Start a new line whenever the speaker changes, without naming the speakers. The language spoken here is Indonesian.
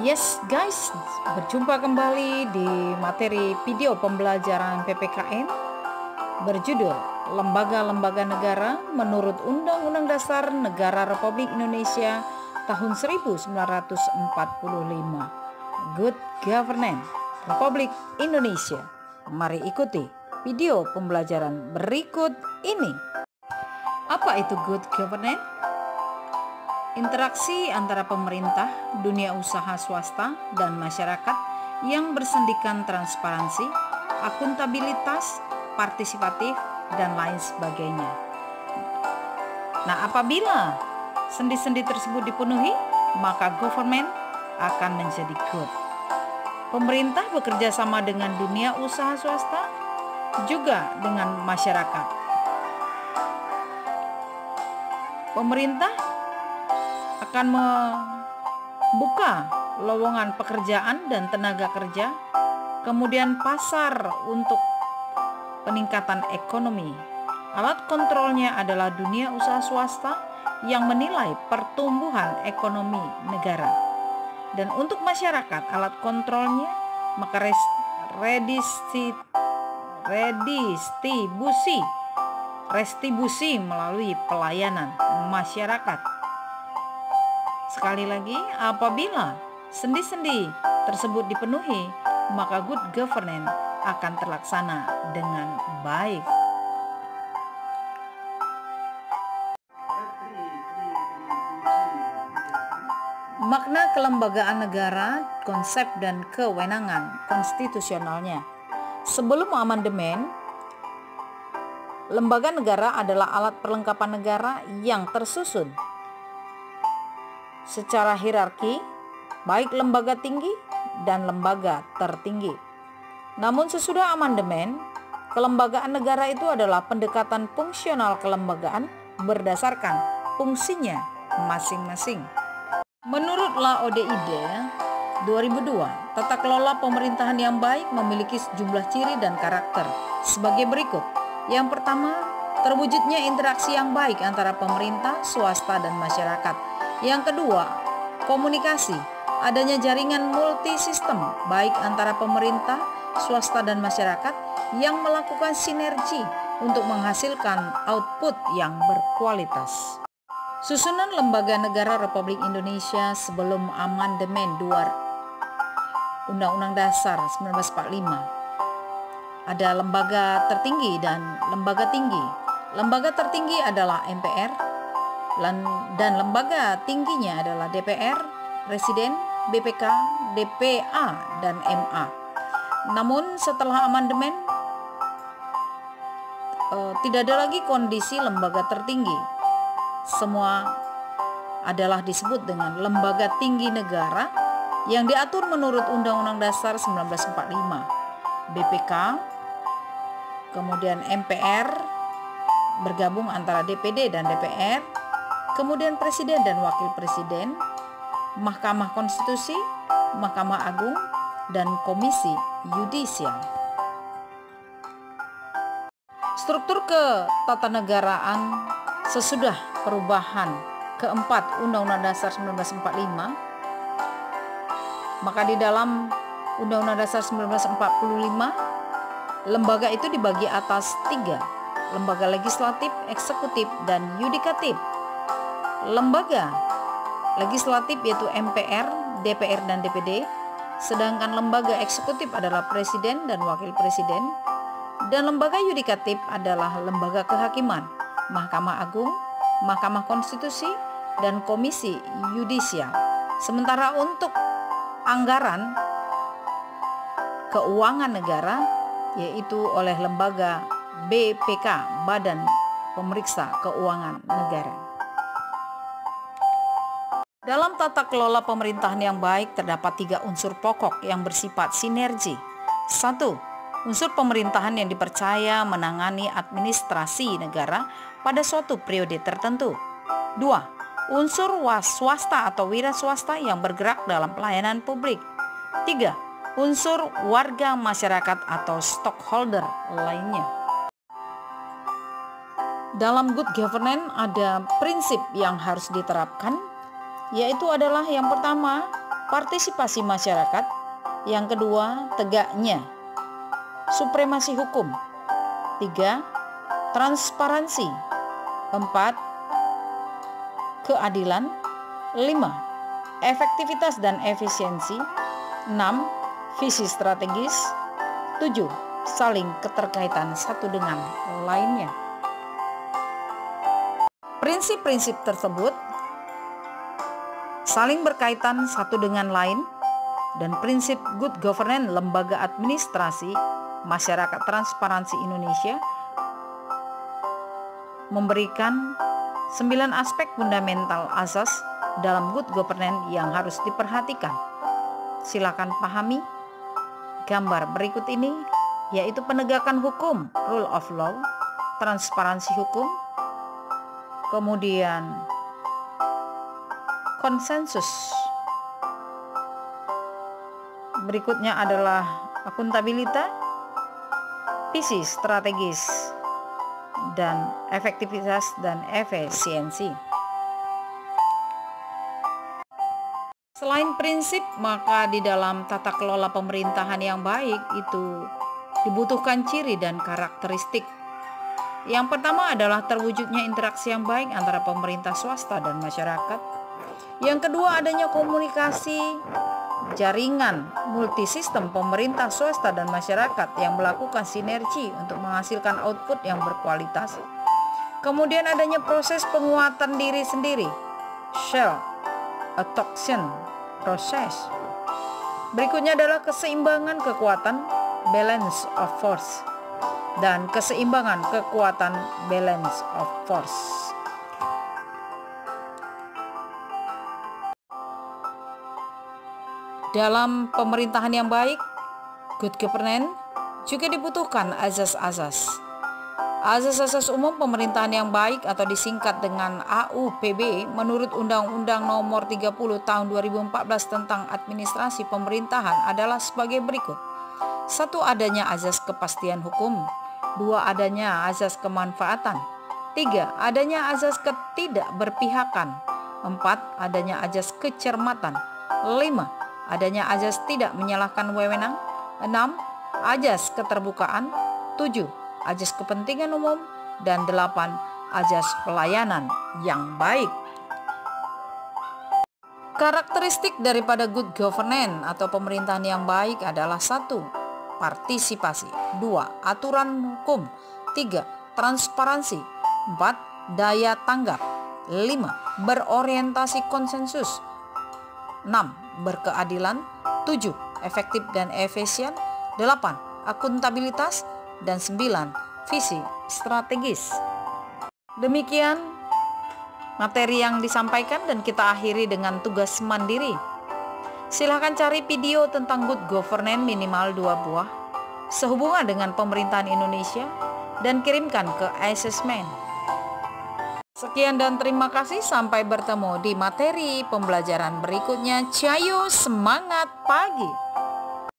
Yes guys, berjumpa kembali di materi video pembelajaran PPKN berjudul Lembaga-lembaga negara menurut Undang-Undang Dasar Negara Republik Indonesia tahun 1945. Good Governance Republik Indonesia. Mari ikuti video pembelajaran berikut ini. Apa itu Good Governance? Interaksi antara pemerintah, dunia usaha swasta, dan masyarakat yang bersendikan transparansi, akuntabilitas, partisipatif, dan lain sebagainya. Nah, apabila sendi-sendi tersebut dipenuhi, maka government akan menjadi good. Pemerintah bekerja sama dengan dunia usaha swasta, juga dengan masyarakat. Pemerintah akan membuka lowongan pekerjaan dan tenaga kerja, kemudian pasar untuk peningkatan ekonomi. Alat kontrolnya adalah dunia usaha swasta yang menilai pertumbuhan ekonomi negara. Dan untuk masyarakat, alat kontrolnya maka restitusi melalui pelayanan masyarakat. Sekali lagi, apabila sendi-sendi tersebut dipenuhi, maka good governance akan terlaksana dengan baik. Makna kelembagaan negara, konsep dan kewenangan konstitusionalnya. Sebelum amandemen, lembaga negara adalah alat perlengkapan negara yang tersusun secara hierarki, baik lembaga tinggi dan lembaga tertinggi. Namun sesudah amandemen, kelembagaan negara itu adalah pendekatan fungsional kelembagaan berdasarkan fungsinya masing-masing. Menurut LAODID 2002, tata kelola pemerintahan yang baik memiliki sejumlah ciri dan karakter sebagai berikut. Yang pertama, terwujudnya interaksi yang baik antara pemerintah, swasta, dan masyarakat. Yang kedua, komunikasi. Adanya jaringan multisistem baik antara pemerintah, swasta, dan masyarakat yang melakukan sinergi untuk menghasilkan output yang berkualitas. Susunan lembaga negara Republik Indonesia sebelum amandemen Undang-Undang Dasar 1945. Ada lembaga tertinggi dan lembaga tinggi. Lembaga tertinggi adalah MPR dan lembaga tingginya adalah DPR, Presiden, BPK, DPA, dan MA. Namun setelah amandemen tidak ada lagi kondisi lembaga tertinggi. Semua adalah disebut dengan lembaga tinggi negara yang diatur menurut Undang-Undang Dasar 1945. BPK, kemudian MPR bergabung antara DPD dan DPR, kemudian Presiden dan Wakil Presiden, Mahkamah Konstitusi, Mahkamah Agung, dan Komisi Yudisial. Struktur ketatanegaraan sesudah perubahan keempat Undang-Undang Dasar 1945, maka di dalam Undang-Undang Dasar 1945, lembaga itu dibagi atas 3, lembaga legislatif, eksekutif, dan yudikatif. Lembaga legislatif yaitu MPR, DPR, dan DPD, sedangkan lembaga eksekutif adalah Presiden dan Wakil Presiden, dan lembaga yudikatif adalah lembaga kehakiman, Mahkamah Agung, Mahkamah Konstitusi, dan Komisi Yudisial. Sementara untuk anggaran keuangan negara yaitu oleh lembaga BPK, Badan Pemeriksa Keuangan Negara. Dalam tata kelola pemerintahan yang baik terdapat 3 unsur pokok yang bersifat sinergi. 1. Unsur pemerintahan yang dipercaya menangani administrasi negara pada suatu periode tertentu. 2. Unsur swasta atau wira swasta yang bergerak dalam pelayanan publik. 3. Unsur warga masyarakat atau stockholder lainnya. Dalam good governance ada prinsip yang harus diterapkan, yaitu adalah yang pertama, partisipasi masyarakat. Yang kedua, tegaknya supremasi hukum. 3, transparansi. 4, keadilan. 5, efektivitas dan efisiensi. 6, visi strategis. 7, saling keterkaitan satu dengan lainnya. Prinsip-prinsip tersebut saling berkaitan satu dengan lain, dan prinsip good governance Lembaga Administrasi Masyarakat Transparansi Indonesia memberikan 9 aspek fundamental asas dalam good governance yang harus diperhatikan. Silakan pahami gambar berikut ini, yaitu penegakan hukum, rule of law, transparansi hukum, kemudian konsensus. Berikutnya adalah akuntabilitas, visi strategis, dan efektivitas dan efisiensi. Selain prinsip, maka di dalam tata kelola pemerintahan yang baik itu dibutuhkan ciri dan karakteristik. Yang pertama adalah terwujudnya interaksi yang baik antara pemerintah swasta dan masyarakat. Yang kedua, adanya komunikasi jaringan multisistem pemerintah swasta dan masyarakat yang melakukan sinergi untuk menghasilkan output yang berkualitas. Kemudian adanya proses penguatan diri sendiri, self adoption proses. Berikutnya adalah keseimbangan kekuatan, balance of force, dan keseimbangan kekuatan, balance of force. Dalam pemerintahan yang baik, good governance, juga dibutuhkan azas-azas. Azas-azas umum pemerintahan yang baik atau disingkat dengan AUPB menurut Undang-Undang Nomor 30 Tahun 2014 tentang Administrasi Pemerintahan adalah sebagai berikut. 1. Adanya azas kepastian hukum. 2. Adanya azas kemanfaatan. 3. Adanya azas ketidakberpihakan. 4. Adanya azas kecermatan. 5. Adanya azas tidak menyalahkan wewenang. 6. Azas keterbukaan. 7. Azas kepentingan umum. Dan 8. Azas pelayanan yang baik. Karakteristik daripada good governance atau pemerintahan yang baik adalah 1. Partisipasi. 2. Aturan hukum. 3. Transparansi. 4. Daya tanggap. 5. Berorientasi konsensus. 6. Berkeadilan. 7. Efektif dan efisien. 8. Akuntabilitas. Dan 9. Visi strategis. Demikian materi yang disampaikan dan kita akhiri dengan tugas mandiri. Silahkan cari video tentang good governance minimal 2 buah sehubungan dengan pemerintahan Indonesia dan kirimkan ke assessment. Sekian dan terima kasih, sampai bertemu di materi pembelajaran berikutnya. Cayo, semangat pagi!